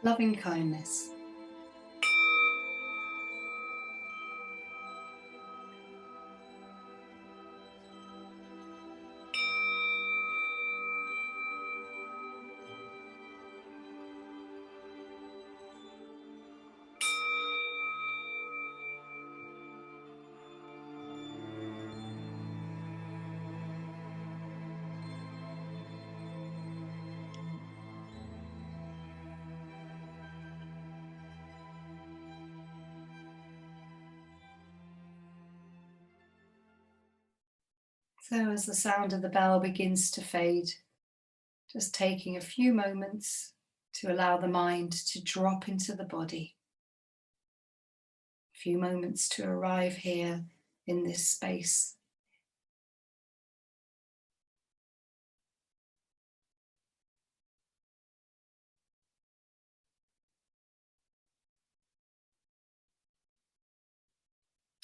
loving kindness. So as the sound of the bell begins to fade, just taking a few moments to allow the mind to drop into the body. A few moments to arrive here in this space.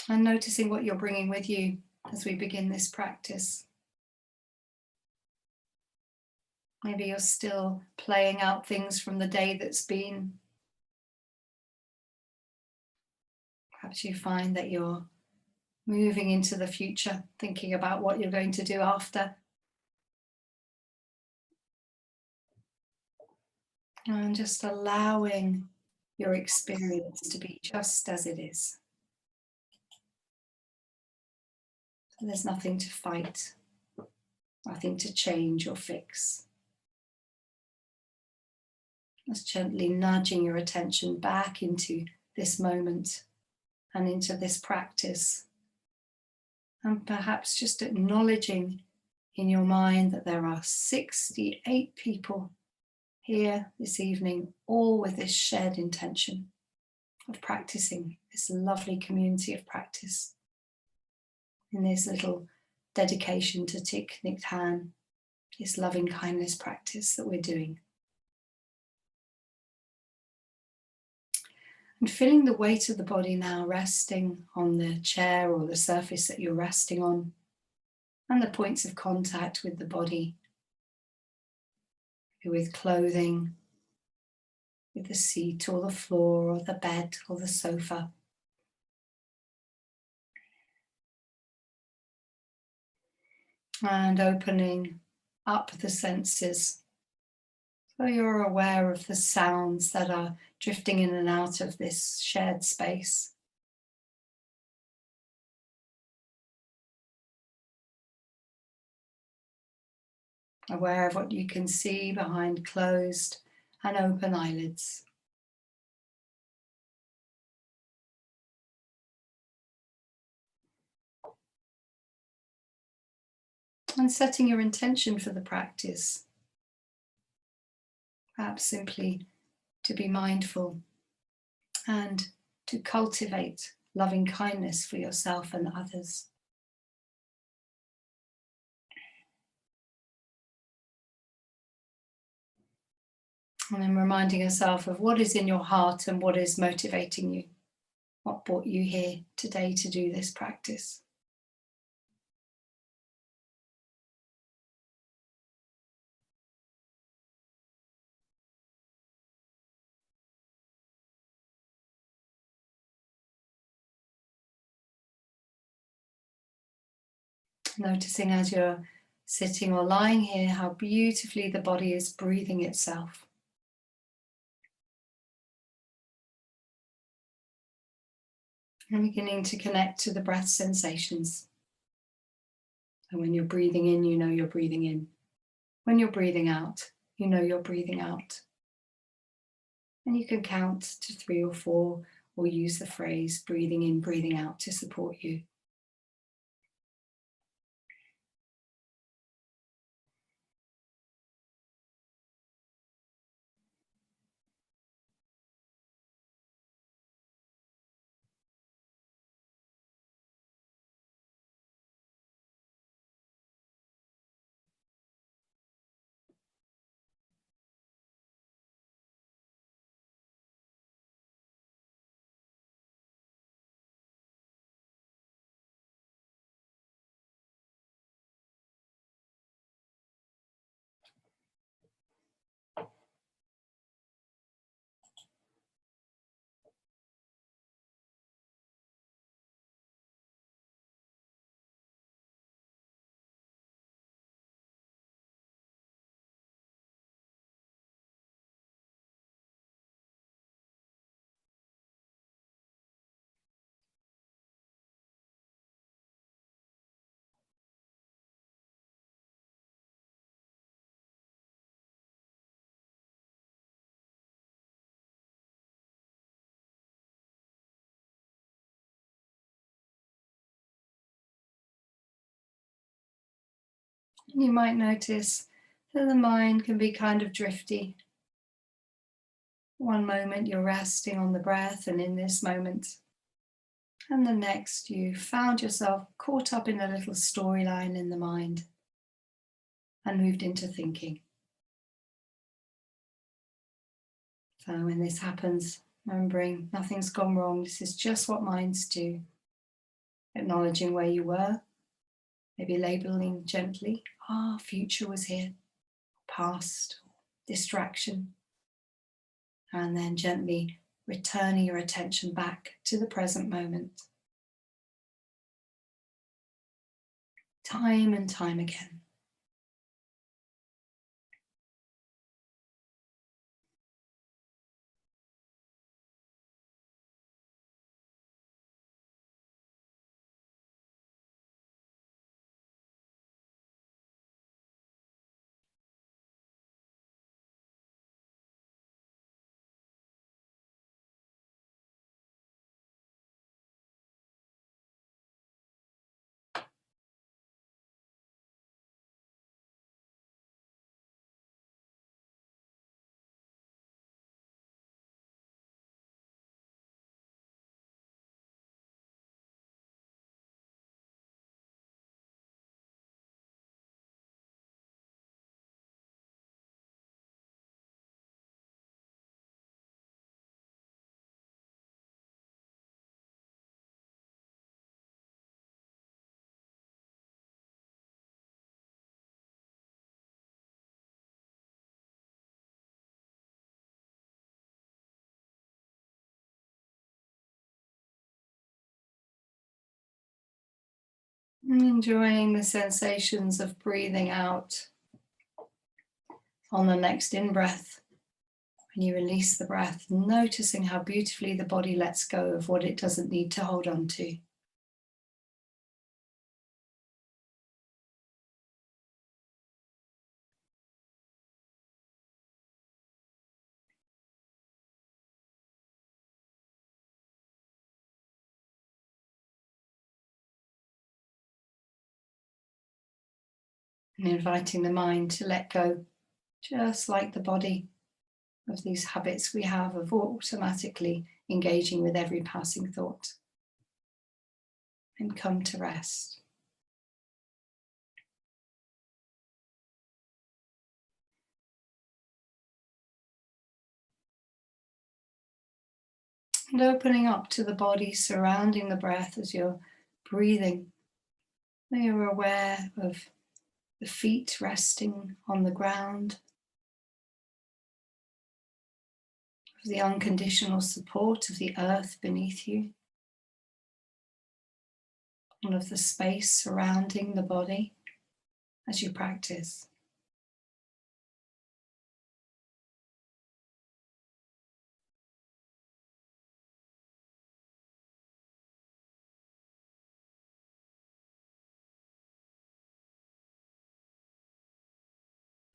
And noticing what you're bringing with you as we begin this practice. Maybe you're still playing out things from the day that's been. Perhaps you find that you're moving into the future, thinking about what you're going to do after. And just allowing your experience to be just as it is. So there's nothing to fight, nothing to change or fix. Just gently nudging your attention back into this moment and into this practice. And perhaps just acknowledging in your mind that there are 68 people here this evening, all with this shared intention of practicing this lovely community of practice in this little dedication to Thich Nhat Hanh, this loving kindness practice that we're doing. And feeling the weight of the body now resting on the chair or the surface that you're resting on, and the points of contact with the body, with clothing, with the seat or the floor or the bed or the sofa. And opening up the senses. So you're aware of the sounds that are drifting in and out of this shared space. Aware of what you can see behind closed and open eyelids. And setting your intention for the practice. Perhaps simply to be mindful and to cultivate loving kindness for yourself and others. And then reminding yourself of what is in your heart and what is motivating you. What brought you here today to do this practice? Noticing as you're sitting or lying here how beautifully the body is breathing itself. And beginning to connect to the breath sensations. And when you're breathing in, you know you're breathing in. When you're breathing out, you know you're breathing out. And you can count to 3 or 4 or use the phrase breathing in, breathing out to support you. You might notice that the mind can be kind of drifty. One moment you're resting on the breath and in this moment, and the next you found yourself caught up in a little storyline in the mind and moved into thinking. So when this happens, remembering nothing's gone wrong, this is just what minds do. Acknowledging where you were, maybe labeling gently, future was here, past, distraction, and then gently returning your attention back to the present moment. Time and time again. Enjoying the sensations of breathing out on the next in-breath. When you release the breath, noticing how beautifully the body lets go of what it doesn't need to hold on to. And inviting the mind to let go, just like the body, of these habits we have of automatically engaging with every passing thought. And come to rest. And opening up to the body surrounding the breath as you're breathing. You're aware of the feet resting on the ground, of the unconditional support of the earth beneath you, and of the space surrounding the body as you practice.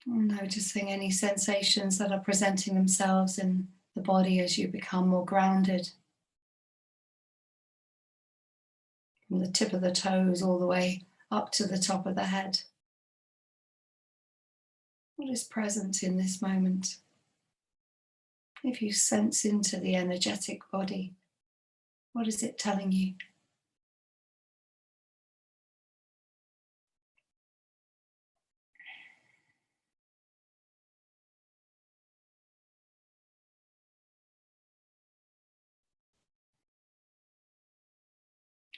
And noticing any sensations that are presenting themselves in the body as you become more grounded. From the tip of the toes all the way up to the top of the head. What is present in this moment? If you sense into the energetic body, what is it telling you?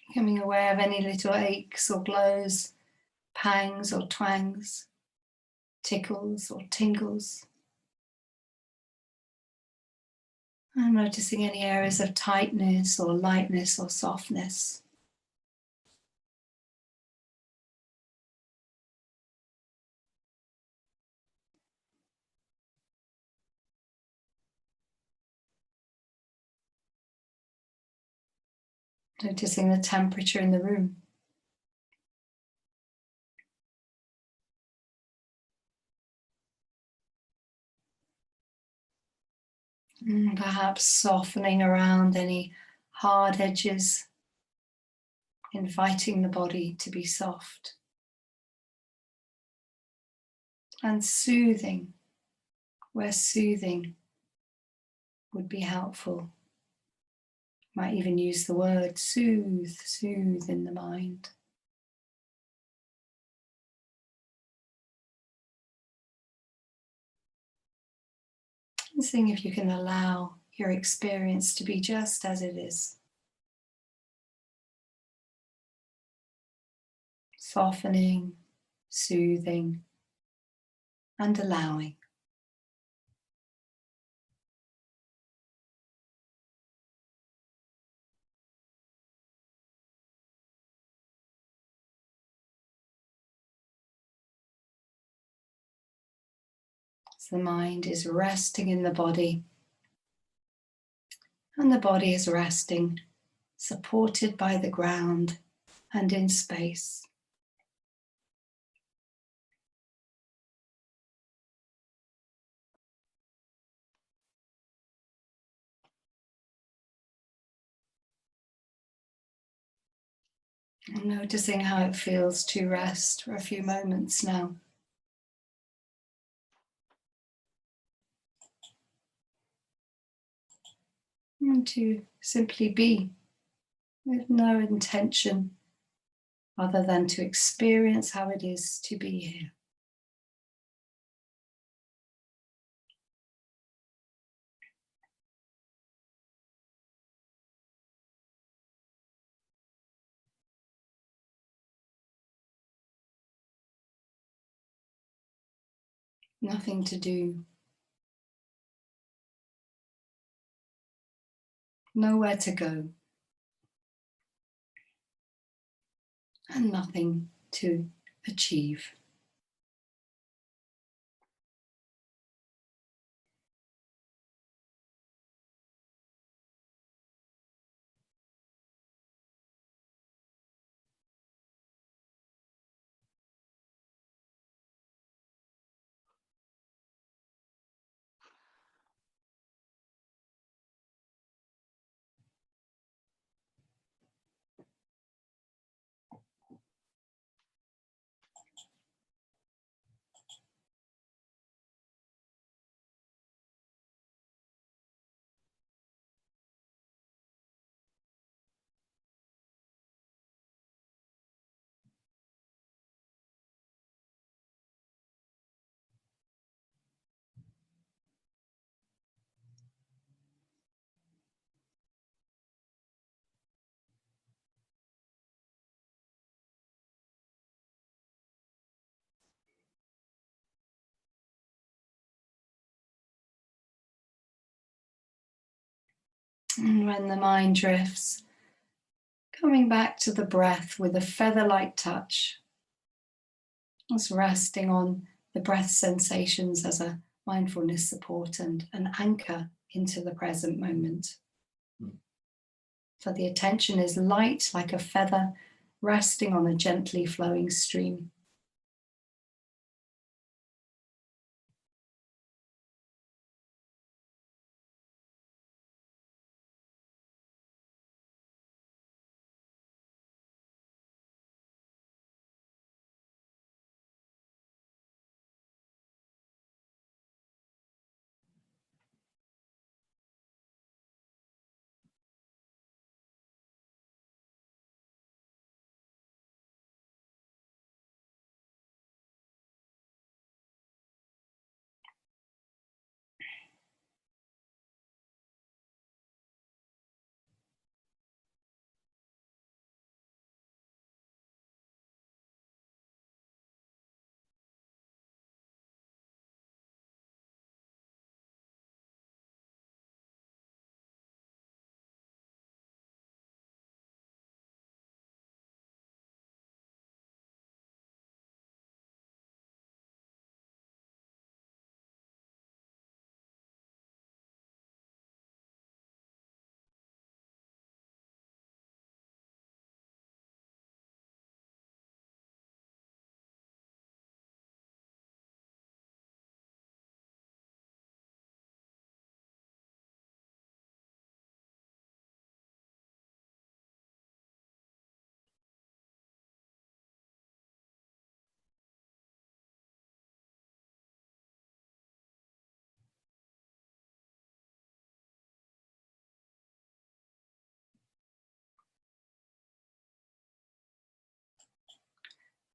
Becoming aware of any little aches or glows, pangs or twangs, tickles or tingles. And noticing any areas of tightness or lightness or softness. Noticing the temperature in the room. And perhaps softening around any hard edges, inviting the body to be soft. and soothing where soothing would be helpful. Might even use the word soothe, soothe in the mind. And seeing if you can allow your experience to be just as it is. Softening, soothing, and allowing. As the mind is resting in the body, and the body is resting, supported by the ground and in space. And noticing how it feels to rest for a few moments now. And to simply be with no intention other than to experience how it is to be here. Nothing to do. Nowhere to go. And nothing to achieve. And when the mind drifts, coming back to the breath with a feather-like touch, just resting on the breath sensations as a mindfulness support and an anchor into the present moment. So the attention is light like a feather resting on a gently flowing stream.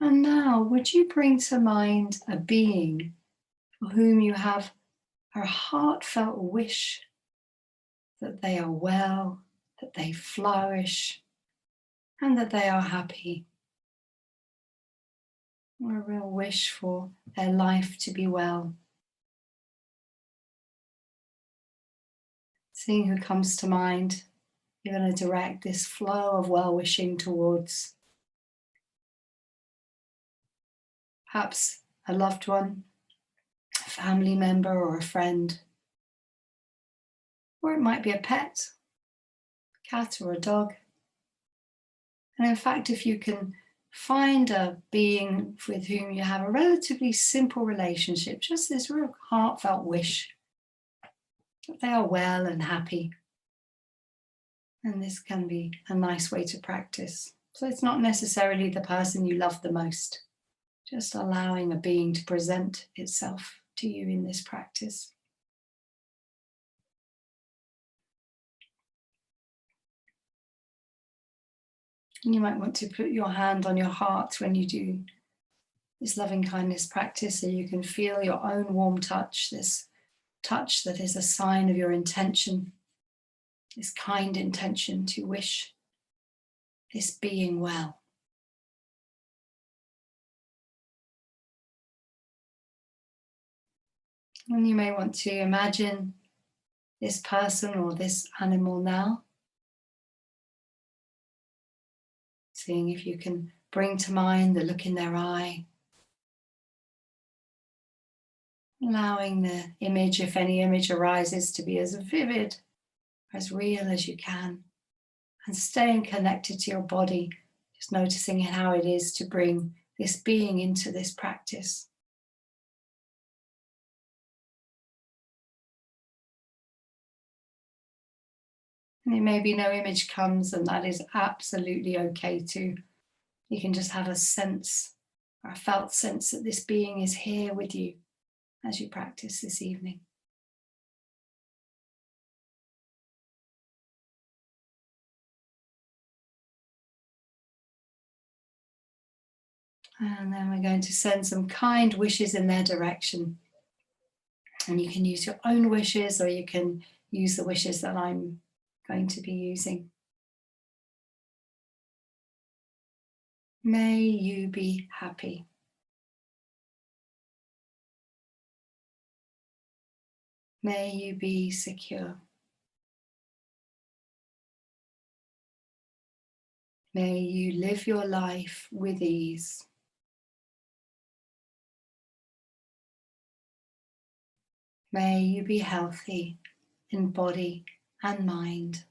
And now, would you bring to mind a being for whom you have a heartfelt wish that they are well, that they flourish, and that they are happy? Or a real wish for their life to be well. Seeing who comes to mind, you're going to direct this flow of well-wishing towards perhaps a loved one, a family member, or a friend. Or it might be a pet, a cat or a dog. And in fact, if you can find a being with whom you have a relatively simple relationship, just this real heartfelt wish that they are well and happy. And this can be a nice way to practice. So it's not necessarily the person you love the most, just allowing a being to present itself to you in this practice. And you might want to put your hand on your heart when you do this loving kindness practice, so you can feel your own warm touch, this touch that is a sign of your intention, this kind intention to wish this being well. And you may want to imagine this person or this animal now, seeing if you can bring to mind the look in their eye, allowing the image, if any image arises, to be as vivid, as real as you can, and staying connected to your body, just noticing how it is to bring this being into this practice. And it may be no image comes, and that is absolutely okay too. You can just have a sense, or a felt sense, that this being is here with you as you practice this evening. And then we're going to send some kind wishes in their direction. And you can use your own wishes, or you can use the wishes that I'm going to be using. May you be happy. May you be secure. May you live your life with ease. May you be healthy in body and mind,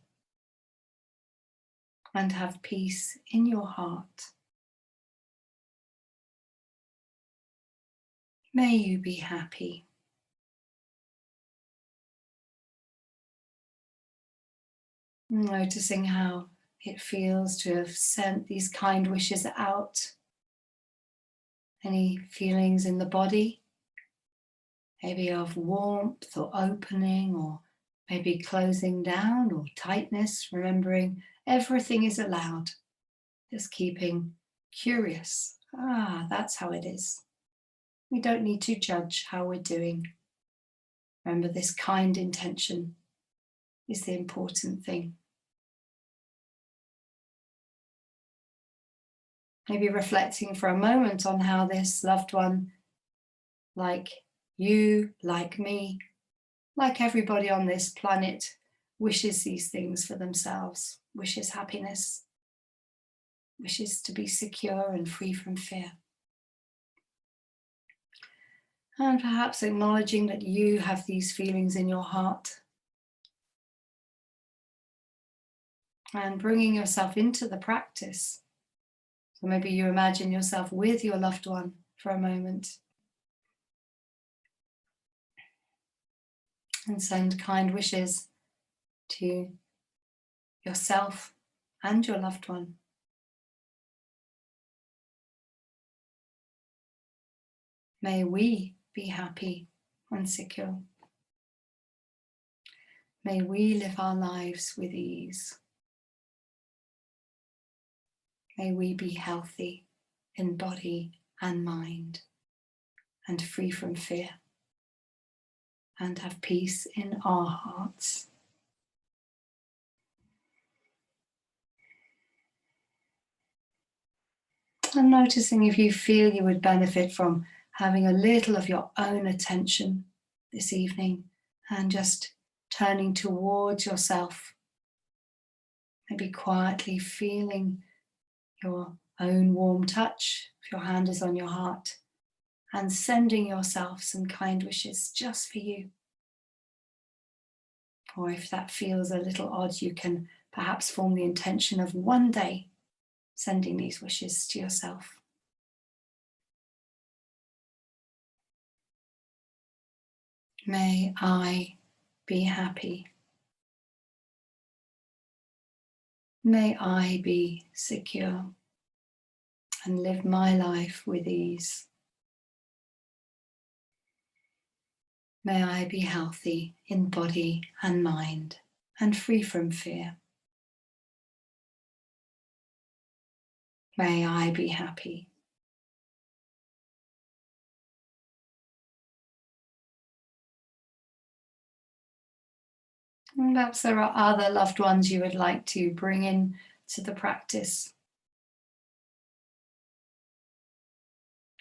and have peace in your heart. May you be happy. Noticing how it feels to have sent these kind wishes out. Any feelings in the body, maybe of warmth or opening, or maybe closing down or tightness, remembering everything is allowed. Just keeping curious. That's how it is. We don't need to judge how we're doing. Remember, this kind intention is the important thing. Maybe reflecting for a moment on how this loved one, like you, like me, like everybody on this planet, wishes these things for themselves, wishes happiness, wishes to be secure and free from fear. And perhaps acknowledging that you have these feelings in your heart, and bringing yourself into the practice. So maybe you imagine yourself with your loved one for a moment, and send kind wishes to yourself and your loved one. May we be happy and secure. May we live our lives with ease. May we be healthy in body and mind, and free from fear, and have peace in our hearts. And noticing if you feel you would benefit from having a little of your own attention this evening and just turning towards yourself, maybe quietly feeling your own warm touch if your hand is on your heart, and sending yourself some kind wishes just for you. Or if that feels a little odd, you can perhaps form the intention of one day sending these wishes to yourself. May I be happy. May I be secure and live my life with ease. May I be healthy in body and mind and free from fear. May I be happy. And perhaps there are other loved ones you would like to bring in to the practice.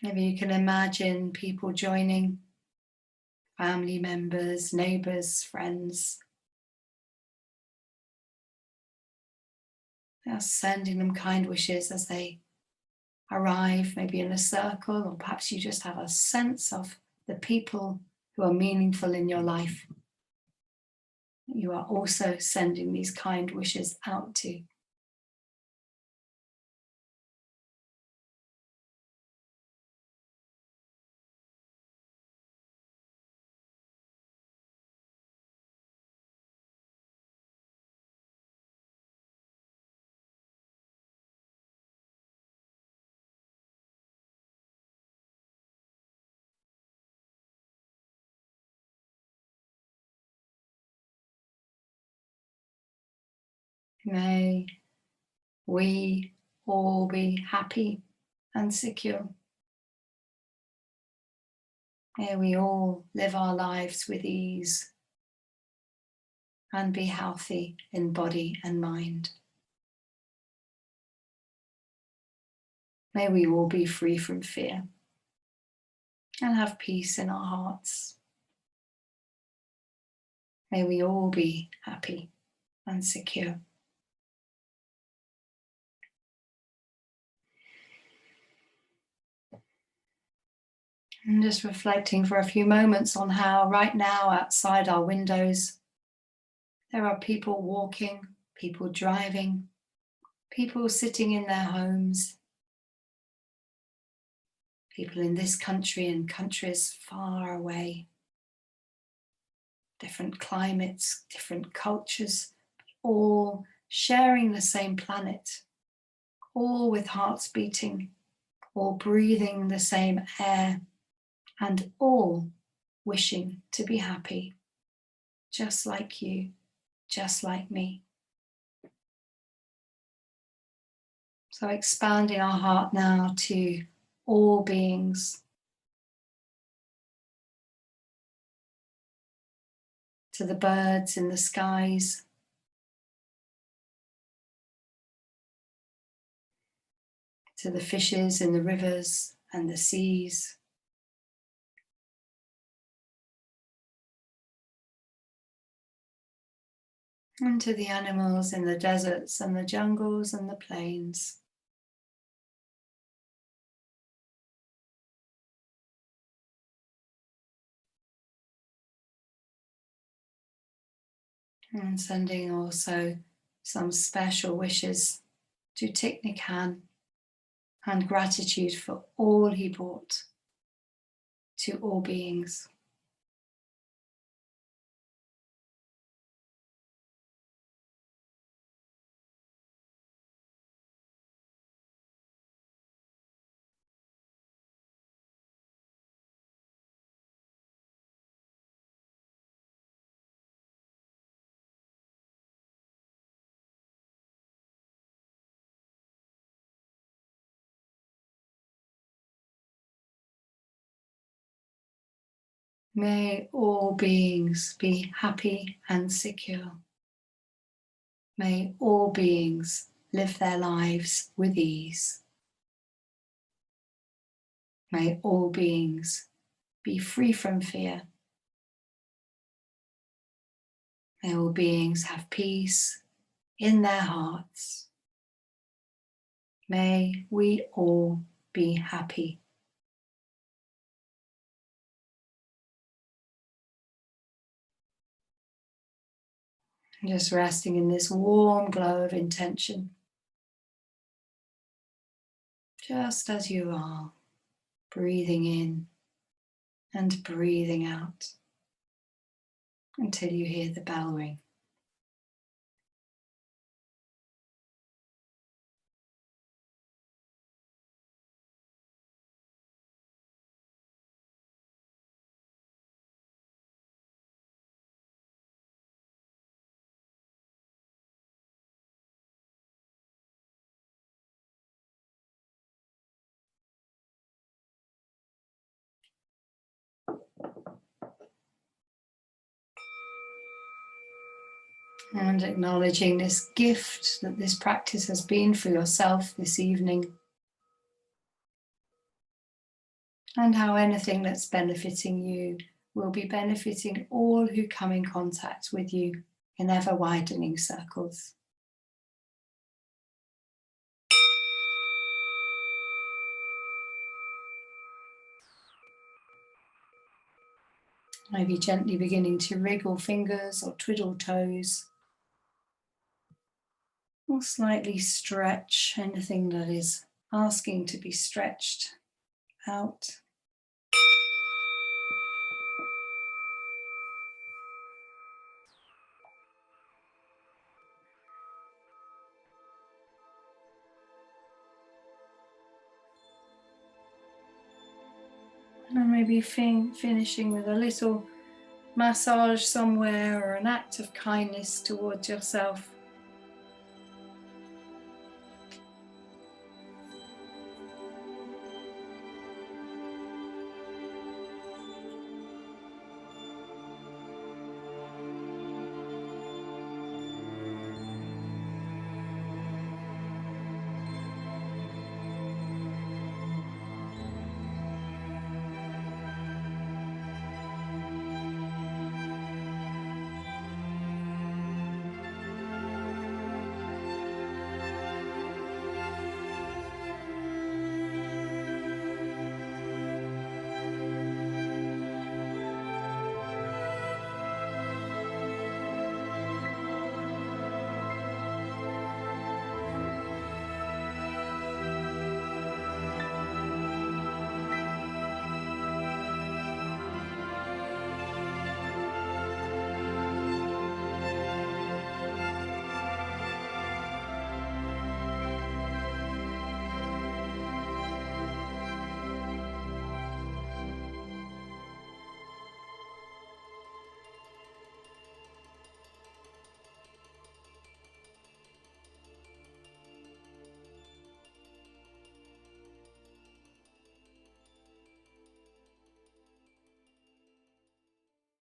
Maybe you can imagine people joining, family members, neighbors, friends. Just sending them kind wishes as they arrive, maybe in a circle, or perhaps you just have a sense of the people who are meaningful in your life. You are also sending these kind wishes out to. May we all be happy and secure. May we all live our lives with ease and be healthy in body and mind. May we all be free from fear and have peace in our hearts. May we all be happy and secure. And just reflecting for a few moments on how right now outside our windows there are people walking, people driving, people sitting in their homes, people in this country and countries far away, different climates, different cultures, all sharing the same planet, all with hearts beating, all breathing the same air, and all wishing to be happy, just like you, just like me. So expanding our heart now to all beings, to the birds in the skies, to the fishes in the rivers and the seas, and to the animals in the deserts and the jungles and the plains. And sending also some special wishes to Thich Nhat Hanh and gratitude for all he brought to all beings. May all beings be happy and secure. May all beings live their lives with ease. May all beings be free from fear. May all beings have peace in their hearts. May we all be happy. Just resting in this warm glow of intention. Just as you are, breathing in and breathing out until you hear the bell ring. And acknowledging this gift that this practice has been for yourself this evening. And how anything that's benefiting you will be benefiting all who come in contact with you in ever widening circles. Maybe gently beginning to wriggle fingers or twiddle toes. Or slightly stretch anything that is asking to be stretched out. And maybe finishing with a little massage somewhere or an act of kindness towards yourself.